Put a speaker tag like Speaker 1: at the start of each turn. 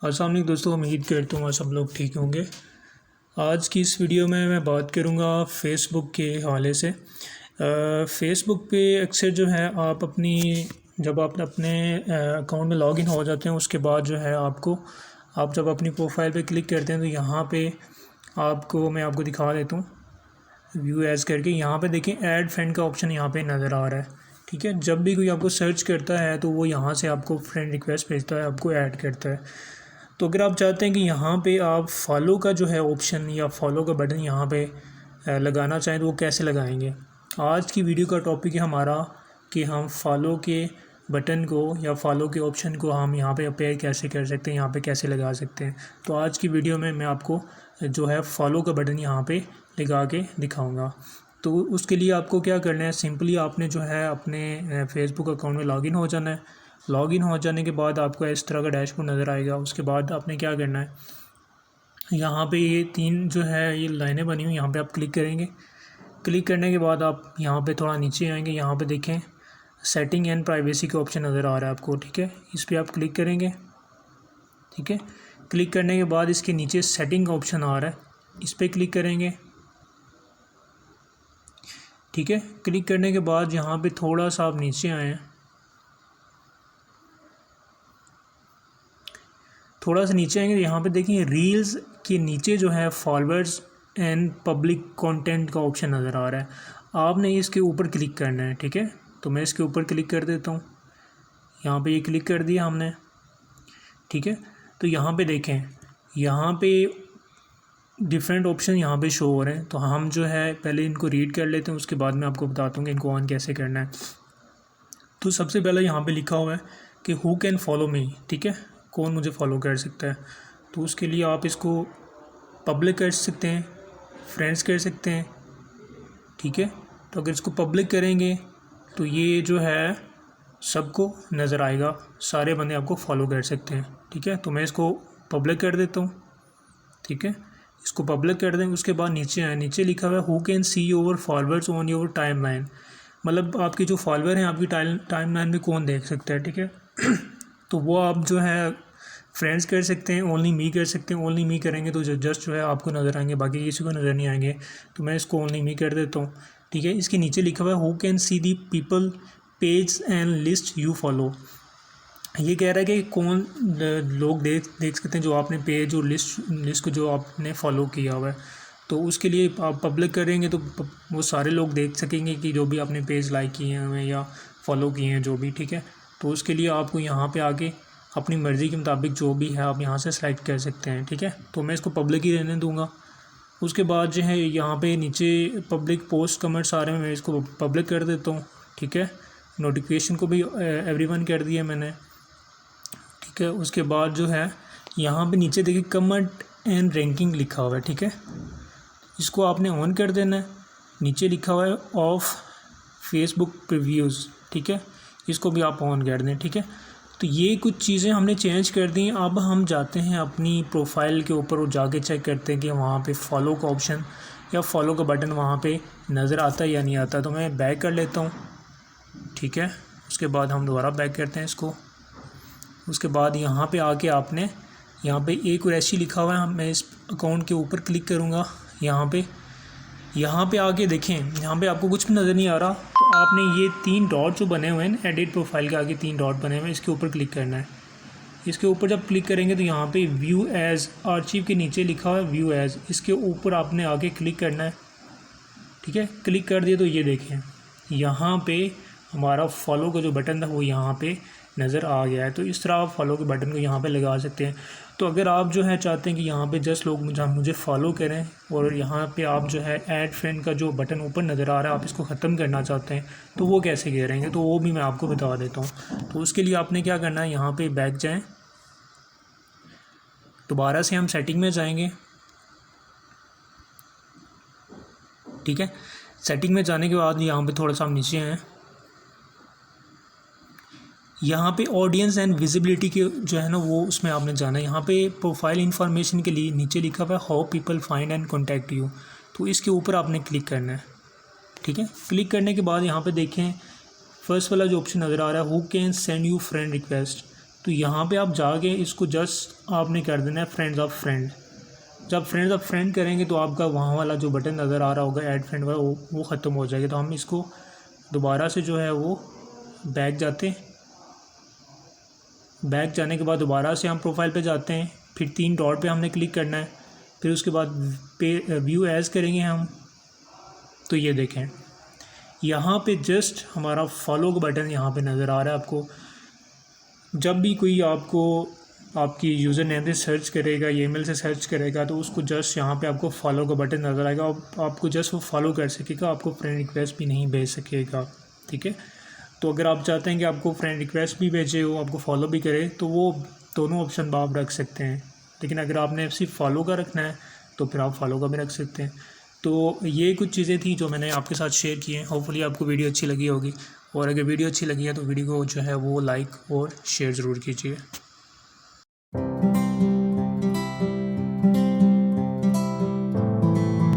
Speaker 1: अस्सलाम वालेकुम दोस्तों, उम्मीद करता हूँ सब लोग ठीक होंगे। आज की इस वीडियो में मैं बात करूँगा फ़ेसबुक के हवाले से। फ़ेसबुक पे अक्सर जो है आप जब आप अपने अकाउंट में लॉगिन हो जाते हैं उसके बाद जो है आप जब अपनी प्रोफाइल पे क्लिक करते हैं तो यहाँ पे मैं आपको दिखा देता हूँ व्यू एज़ करके। यहाँ पे देखें ऐड फ्रेंड का ऑप्शन यहाँ पे नज़र आ रहा है। ठीक है, जब भी कोई आपको सर्च करता है तो वो यहाँ से आपको फ्रेंड रिक्वेस्ट भेजता है, आपको ऐड करता है। तो अगर आप चाहते हैं कि यहाँ पे आप फॉलो का जो है ऑप्शन या फॉलो का बटन यहाँ पे लगाना चाहें तो वो कैसे लगाएंगे। आज की वीडियो का टॉपिक है हमारा कि हम फॉलो के बटन को या फॉलो के ऑप्शन को हम यहाँ पे अपेयर कैसे कर सकते हैं, यहाँ पे कैसे लगा सकते हैं। तो आज की वीडियो में मैं आपको जो है फॉलो का बटन यहाँ पे लगा के दिखाऊँगा। तो उसके लिए आपको क्या करना है, सिंपली आपने जो है अपने फ़ेसबुक अकाउंट में लॉगिन हो जाना है। लॉगिन हो जाने के बाद आपको इस तरह का डैशबोर्ड नज़र आएगा। उसके बाद आपने क्या करना है, यहाँ पे ये तीन जो है ये लाइनें बनी हुई, यहाँ पे आप क्लिक करेंगे। क्लिक करने के बाद आप यहाँ पे थोड़ा नीचे आएंगे, यहाँ पे देखें सेटिंग एंड प्राइवेसी का ऑप्शन नज़र आ रहा है आपको। ठीक है, इस पर आप क्लिक करेंगे। ठीक है, क्लिक करने के बाद इसके नीचे सेटिंग का ऑप्शन आ रहा है, इस पर क्लिक करेंगे। ठीक है, क्लिक करने के बाद यहाँ पे थोड़ा सा आप नीचे आए हैं, थोड़ा सा नीचे आएंगे, यहाँ पे देखिए रील्स के नीचे जो है फॉलोअर्स एंड पब्लिक कंटेंट का ऑप्शन नज़र आ रहा है। आपने इसके ऊपर क्लिक करना है। ठीक है, तो मैं इसके ऊपर क्लिक कर देता हूँ। यहाँ पे ये क्लिक कर दिया हमने। ठीक है, तो यहाँ पे देखें, यहाँ पे डिफरेंट ऑप्शन यहाँ पे शो हो रहे हैं। तो हम जो है पहले इनको रीड कर लेते हैं, उसके बाद मैं आपको बताता हूँ कि इनको ऑन कैसे करना है। तो सबसे पहले यहाँ पे लिखा हुआ है कि हु कैन फॉलो मी। ठीक है, कौन मुझे फॉलो कर सकता है। तो उसके लिए आप इसको पब्लिक कर सकते हैं, फ्रेंड्स कर सकते हैं। ठीक है, तो अगर इसको पब्लिक करेंगे तो ये जो है सबको नज़र आएगा, सारे बंदे आपको फॉलो कर सकते हैं। ठीक है, तो मैं इसको पब्लिक कर देता हूँ। ठीक है, इसको पब्लिक कर दें। उसके बाद नीचे आए, नीचे लिखा हुआ है who can see your followers on your time line. मतलब आपके जो फॉलोअर हैं आपकी टाइम लाइन में कौन देख सकता है। ठीक है तो वो आप जो है फ्रेंड्स कर सकते हैं, ओनली मी कर सकते हैं। ओनली मी करेंगे तो जस्ट जो है आपको नज़र आएंगे, बाकी किसी को नज़र नहीं आएंगे। तो मैं इसको ओनली मी कर देता हूँ। ठीक है, इसके नीचे लिखा हुआ है who can see the people page and list you follow. ये कह रहा है कि कौन लोग देख सकते हैं जो आपने पेज और लिस्ट को जो आपने फॉलो किया हुआ है। तो उसके लिए आप पब्लिक करेंगे तो वो सारे लोग देख सकेंगे कि जो भी आपने पेज लाइक किए हैं या फॉलो किए हैं जो भी। ठीक है, तो उसके लिए आपको यहाँ पे आके अपनी मर्ज़ी के मुताबिक जो भी है आप यहाँ से सेलेक्ट कर सकते हैं। ठीक है, तो मैं इसको पब्लिक ही रहने दूँगा। उसके बाद जो है यहाँ पे नीचे पब्लिक पोस्ट कमेंट्स आ रहे हैं, मैं इसको पब्लिक कर देता हूँ। ठीक है, नोटिफिकेशन को भी एवरीवन कर दिया मैंने। ठीक है, उसके बाद जो है यहाँ पे नीचे देखिए कमेंट एंड रैंकिंग लिखा हुआ है। ठीक है, इसको आपने ऑन कर देना है। नीचे लिखा हुआ है ऑफ फेसबुक प्रीव्यूज़। ठीक है, इसको भी आप ऑन कर दें। ठीक है, तो ये कुछ चीज़ें हमने चेंज कर दी। अब हम जाते हैं अपनी प्रोफाइल के ऊपर और जाके चेक करते हैं कि वहाँ पे फॉलो का ऑप्शन या फॉलो का बटन वहाँ पे नज़र आता है या नहीं आता। तो मैं बैक कर लेता हूँ। ठीक है, उसके बाद हम दोबारा बैक करते हैं इसको। उसके बाद यहाँ पे आके आपने यहाँ पे एक रैशी लिखा हुआ है, मैं इस अकाउंट के ऊपर क्लिक करूँगा। यहाँ पे आके देखें, यहाँ पे आपको कुछ भी नज़र नहीं आ रहा तो आपने ये तीन डॉट जो बने हुए हैं एडिट प्रोफाइल के आगे तीन डॉट बने हुए हैं, इसके ऊपर क्लिक करना है। इसके ऊपर जब क्लिक करेंगे तो यहाँ पे व्यू एज़ आर्चिव के नीचे लिखा हुआ है व्यू एज़, इसके ऊपर आपने आगे क्लिक करना है। ठीक है, क्लिक कर दिया तो ये देखें यहाँ पे हमारा फॉलो का जो बटन था वो यहाँ पे नज़र आ गया है। तो इस तरह आप फॉलो के बटन को यहाँ पे लगा सकते हैं। तो अगर आप जो है चाहते हैं कि यहाँ पे जस्ट लोग मुझे फॉलो करें और यहाँ पे आप जो है ऐड फ्रेंड का जो बटन ऊपर नज़र आ रहा है आप इसको ख़त्म करना चाहते हैं तो वो कैसे करेंगे, तो वो भी मैं आपको बता देता हूँ। तो उसके लिए आपने क्या करना है, यहाँ पर बैक जाएँ, दोबारा से हम सेटिंग में जाएँगे। ठीक है, सेटिंग में जाने के बाद यहाँ पे थोड़ा सा हम नीचे हैं, यहाँ पे ऑडियंस एंड विजिबिलिटी के जो है ना वो उसमें आपने जाना है। यहाँ पे प्रोफाइल इन्फॉर्मेशन के लिए नीचे लिखा हुआ है how people find and contact you, तो इसके ऊपर आपने क्लिक करना है। ठीक है, क्लिक करने के बाद यहाँ पे देखें फर्स्ट वाला जो ऑप्शन नज़र आ रहा है who can send you friend request, तो यहाँ पे आप जाके इसको जस्ट आपने कर देना है फ्रेंड्स ऑफ फ्रेंड। जब फ्रेंड्स ऑफ फ्रेंड करेंगे तो आपका वहाँ वाला जो बटन नज़र आ रहा होगा ऐड फ्रेंड वाला वो ख़त्म हो जाएगा। तो हम इसको दोबारा से जो है वो बैक जाते हैं। बैक जाने के बाद दोबारा से हम प्रोफाइल पे जाते हैं, फिर 3 डॉट पे हमने क्लिक करना है, फिर उसके बाद पे व्यू एज़ करेंगे हम। तो ये देखें यहाँ पे जस्ट हमारा फॉलो का बटन यहाँ पे नज़र आ रहा है आपको। जब भी कोई आपको आपकी यूज़र नेम से सर्च करेगा, ईमेल से सर्च करेगा, तो उसको जस्ट यहाँ पे आपको फॉलो का बटन नज़र आएगा और आपको जस्ट वो फॉलो कर सकेगा, आपको फ्रेंड रिक्वेस्ट भी नहीं भेज सकेगा। ठीक है, तो अगर आप चाहते हैं कि आपको फ्रेंड रिक्वेस्ट भी भेजे हो, आपको फॉलो भी करे, तो वो दोनों ऑप्शन आप रख सकते हैं। लेकिन अगर आपने सिर्फ फॉलो का रखना है तो फिर आप फॉलो का भी रख सकते हैं। तो ये कुछ चीज़ें थी जो मैंने आपके साथ शेयर की हैं। होपफुली आपको वीडियो अच्छी लगी होगी, और अगर वीडियो अच्छी लगी है तो वीडियो को जो है वो लाइक और शेयर ज़रूर कीजिए।